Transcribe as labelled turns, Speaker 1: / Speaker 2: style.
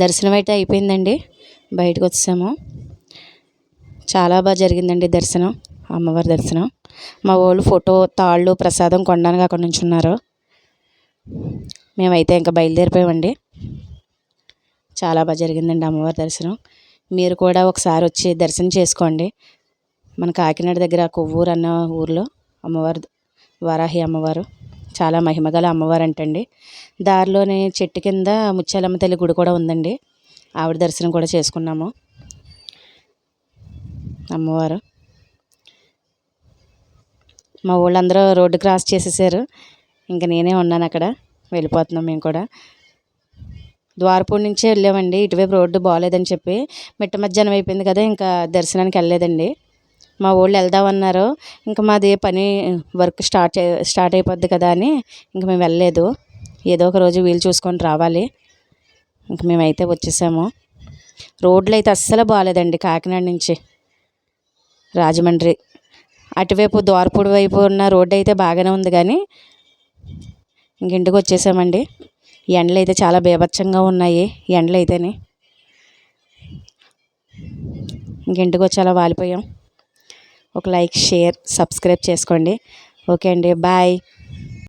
Speaker 1: దర్శనం అయితే అయిపోయిందండి. బయటకు వచ్చాము. చాలా బాగా జరిగిందండి దర్శనం, అమ్మవారి దర్శనం. మా వాళ్ళు ఫోటో, తాళ్ళు, ప్రసాదం కొనడానికి అక్కడ నుంచి ఉన్నారు. మేమైతే ఇంకా బయలుదేరిపోయామండి. చాలా బాగా జరిగిందండి అమ్మవారి దర్శనం. మీరు కూడా ఒకసారి వచ్చి దర్శనం చేసుకోండి. మన కాకినాడ దగ్గర కొవ్వూరు అన్న ఊరిలో అమ్మవారు, వారాహి అమ్మవారు చాలా మహిమగల అమ్మవారు అంటండి. దారిలోనే చెట్టు కింద ముత్యాలమ్మ తల్లి గుడి కూడా ఉందండి. ఆవిడ దర్శనం కూడా చేసుకున్నాము. అమ్మవారు మా వాళ్ళందరూ రోడ్డు క్రాస్ చేసేసారు. ఇంకా నేనే ఉన్నాను అక్కడ. వెళ్ళిపోతున్నాం మేము కూడా. ద్వారపూడి నుంచే వెళ్ళామండి. ఇటువైపు రోడ్డు బాగోలేదని చెప్పి మిట్ట మధ్యాహ్నం అయిపోయింది కదా, ఇంకా దర్శనానికి వెళ్ళలేదండి. మా వాళ్ళు వెళ్దామన్నారు. ఇంకా మాది పని వర్క్ స్టార్ట్ అయిపోద్ది కదా అని ఇంక మేము వెళ్ళలేదు. ఏదో ఒక రోజు వీలు చూసుకొని రావాలి. ఇంక మేమైతే వచ్చేసాము. రోడ్లు అయితే అస్సలు బాగాలేదండి. కాకినాడ నుంచి రాజమండ్రి అటువైపు ద్వారపూడి వైపు ఉన్న రోడ్డు అయితే బాగానే ఉంది, కానీ ఇంక ఇంటికి వచ్చేసామండి. ఎండలు అయితే చాలా బీభత్సంగా ఉన్నాయి. ఎండలు అయితేనే ఇంక ఇంటికి వచ్చి అలా వాలిపోయాం. ఒక లైక్, షేర్, సబ్స్క్రైబ్ చేసుకోండి. ఓకే అండి, బాయ్.